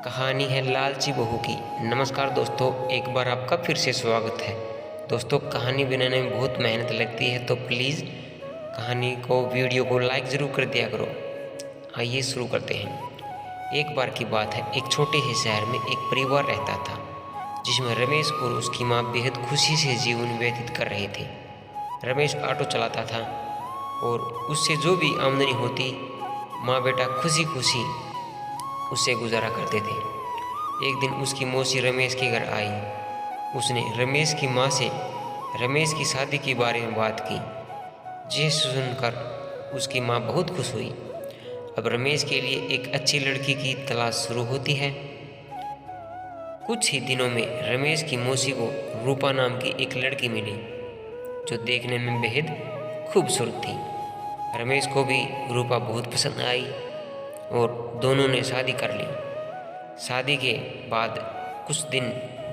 कहानी है लालची बहू की। नमस्कार दोस्तों, एक बार आपका फिर से स्वागत है। दोस्तों, कहानी बनाने में बहुत मेहनत लगती है, तो प्लीज़ कहानी को वीडियो को लाइक ज़रूर कर दिया करो। आइए शुरू करते हैं। एक बार की बात है, एक छोटे से शहर में एक परिवार रहता था जिसमें रमेश और उसकी माँ बेहद खुशी से जीवन व्यतीत कर रहे थे। रमेश ऑटो चलाता था और उससे जो भी आमदनी होती माँ बेटा खुशी खुशी उससे गुजारा करते थे। एक दिन उसकी मौसी रमेश के घर आई। उसने रमेश की माँ से रमेश की शादी के बारे में बात की, जिसे सुनकर उसकी माँ बहुत खुश हुई। अब रमेश के लिए एक अच्छी लड़की की तलाश शुरू होती है। कुछ ही दिनों में रमेश की मौसी को रूपा नाम की एक लड़की मिली जो देखने में बेहद खूबसूरत थी। रमेश को भी रूपा बहुत पसंद आई और दोनों ने शादी कर ली। शादी के बाद कुछ दिन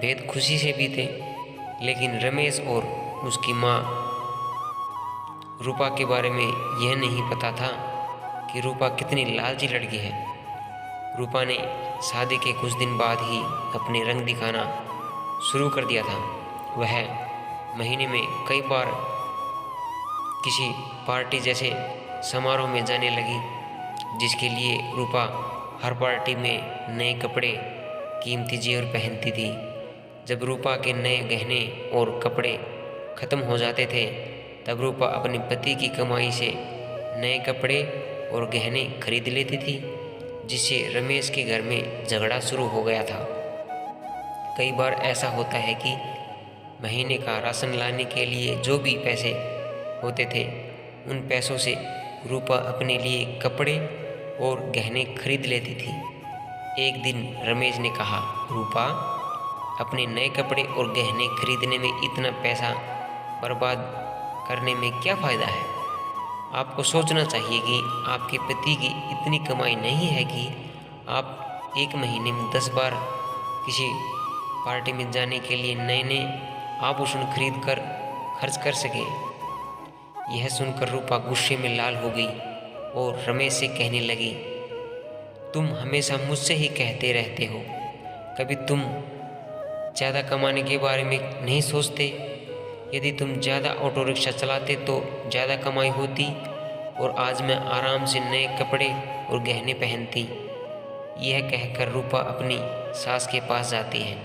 बेहद खुशी से बीते, लेकिन रमेश और उसकी माँ रूपा के बारे में यह नहीं पता था कि रूपा कितनी लालची लड़की है। रूपा ने शादी के कुछ दिन बाद ही अपने रंग दिखाना शुरू कर दिया था। वह महीने में कई बार किसी पार्टी जैसे समारोह में जाने लगी, जिसके लिए रूपा हर पार्टी में नए कपड़े, कीमती जेवर पहनती थी। जब रूपा के नए गहने और कपड़े ख़त्म हो जाते थे, तब रूपा अपने पति की कमाई से नए कपड़े और गहने खरीद लेती थी, जिससे रमेश के घर में झगड़ा शुरू हो गया था। कई बार ऐसा होता है कि महीने का राशन लाने के लिए जो भी पैसे होते थे, उन पैसों से रूपा अपने लिए कपड़े और गहने खरीद लेती थी। एक दिन रमेश ने कहा, रूपा, अपने नए कपड़े और गहने खरीदने में इतना पैसा बर्बाद करने में क्या फ़ायदा है? आपको सोचना चाहिए कि आपके पति की इतनी कमाई नहीं है कि आप एक महीने में 10 बार किसी पार्टी में जाने के लिए नए नए आभूषण खरीद कर खर्च कर सके। यह सुनकर रूपा गुस्से में लाल हो गई और रमेश से कहने लगी, तुम हमेशा मुझसे ही कहते रहते हो, कभी तुम ज़्यादा कमाने के बारे में नहीं सोचते। यदि तुम ज़्यादा ऑटो रिक्शा चलाते तो ज़्यादा कमाई होती और आज मैं आराम से नए कपड़े और गहने पहनती। यह कहकर रूपा अपनी सास के पास जाती है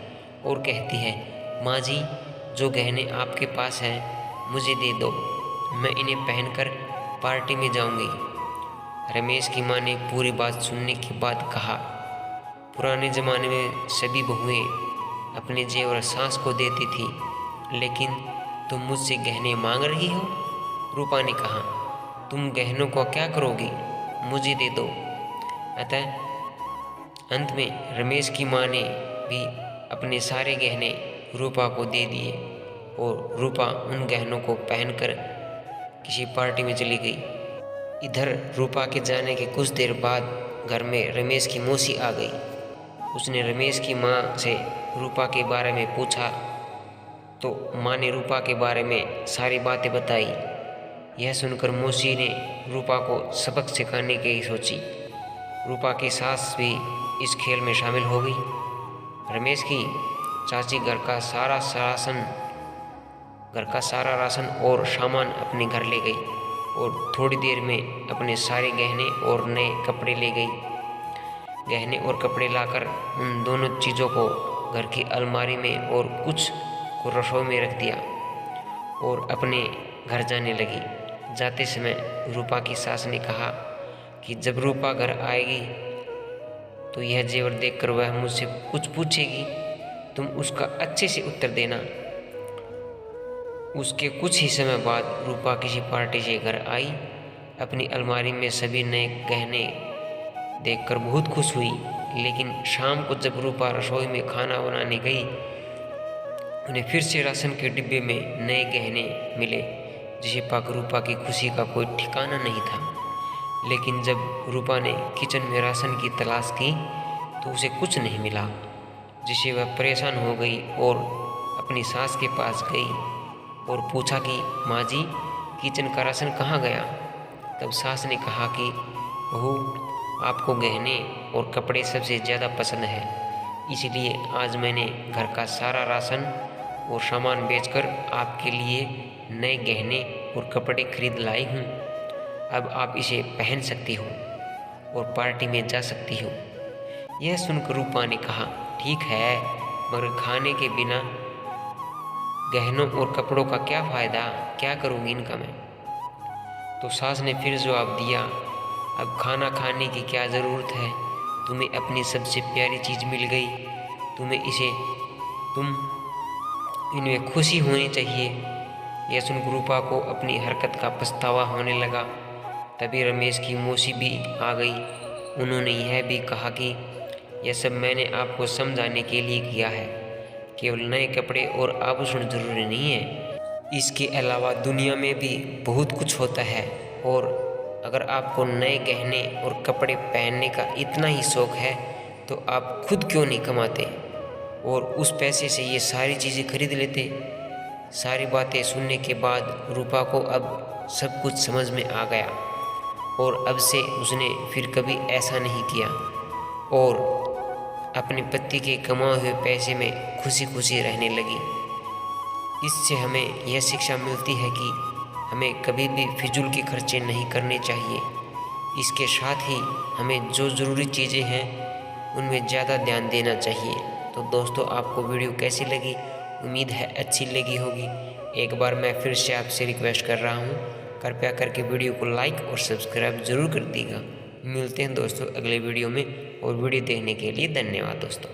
और कहती है, माँ जी, जो गहने आपके पास हैं मुझे दे दो, मैं इन्हें पहनकर पार्टी में जाऊंगी। रमेश की माँ ने पूरी बात सुनने के बाद कहा, पुराने ज़माने में सभी बहुएं अपने जेवर सास को देती थी, लेकिन तुम मुझसे गहने मांग रही हो? रूपा ने कहा, तुम गहनों को क्या करोगी? मुझे दे दो। अतः अंत में रमेश की माँ ने भी अपने सारे गहने रूपा को दे दिए और रूपा उन गहनों को पहनकर किसी पार्टी में चली गई। इधर रूपा के जाने के कुछ देर बाद घर में रमेश की मौसी आ गई। उसने रमेश की माँ से रूपा के बारे में पूछा तो माँ ने रूपा के बारे में सारी बातें बताई। यह सुनकर मौसी ने रूपा को सबक सिखाने की सोची। रूपा की सास भी इस खेल में शामिल हो गई। रमेश की चाची घर का सारा राशन और सामान अपने घर ले गई और थोड़ी देर में अपने सारे गहने और नए कपड़े ले गई। गहने और कपड़े लाकर उन दोनों चीज़ों को घर की अलमारी में और कुछ को रसोई में रख दिया और अपने घर जाने लगी। जाते समय रूपा की सास ने कहा कि जब रूपा घर आएगी तो यह जेवर देखकर वह मुझसे कुछ पूछेगी, तुम उसका अच्छे से उत्तर देना। उसके कुछ ही समय बाद रूपा किसी पार्टी से घर आई। अपनी अलमारी में सभी नए गहने देखकर बहुत खुश हुई, लेकिन शाम को जब रूपा रसोई में खाना बनाने गई, उन्हें फिर से राशन के डिब्बे में नए गहने मिले, जिसे पाकर रूपा की खुशी का कोई ठिकाना नहीं था। लेकिन जब रूपा ने किचन में राशन की तलाश की तो उसे कुछ नहीं मिला, जिससे वह परेशान हो गई और अपनी सास के पास गई और पूछा कि माँ जी, किचन का राशन कहाँ गया? तब सास ने कहा कि बहू, आपको गहने और कपड़े सबसे ज़्यादा पसंद है, इसलिए आज मैंने घर का सारा राशन और सामान बेचकर आपके लिए नए गहने और कपड़े खरीद लाई हूँ। अब आप इसे पहन सकती हो और पार्टी में जा सकती हो। यह सुनकर रूपा ने कहा, ठीक है, मगर खाने के बिना गहनों और कपड़ों का क्या फ़ायदा, क्या करूँगी इनका मैं। तो सास ने फिर जवाब दिया, अब खाना खाने की क्या ज़रूरत है, तुम्हें अपनी सबसे प्यारी चीज़ मिल गई, तुम इनमें खुशी होनी चाहिए। यह सुनकर रूपा को अपनी हरकत का पछतावा होने लगा। तभी रमेश की मौसी भी आ गई। उन्होंने यह भी कहा कि यह सब मैंने आपको समझाने के लिए किया है, केवल नए कपड़े और आभूषण जरूरी नहीं है, इसके अलावा दुनिया में भी बहुत कुछ होता है। और अगर आपको नए गहने और कपड़े पहनने का इतना ही शौक है तो आप खुद क्यों नहीं कमाते और उस पैसे से ये सारी चीज़ें खरीद लेते। सारी बातें सुनने के बाद रूपा को अब सब कुछ समझ में आ गया और अब से उसने फिर कभी ऐसा नहीं किया और अपने पति के कमाए हुए पैसे में खुशी खुशी रहने लगी। इससे हमें यह शिक्षा मिलती है कि हमें कभी भी फिजूल के खर्चे नहीं करने चाहिए। इसके साथ ही हमें जो ज़रूरी चीज़ें हैं उनमें ज़्यादा ध्यान देना चाहिए। तो दोस्तों, आपको वीडियो कैसी लगी? उम्मीद है अच्छी लगी होगी। एक बार मैं फिर से आपसे रिक्वेस्ट कर रहा हूँ, कृपया करके वीडियो को लाइक और सब्सक्राइब ज़रूर कर दीजिएगा। मिलते हैं दोस्तों अगले वीडियो में, और वीडियो देखने के लिए धन्यवाद दोस्तों।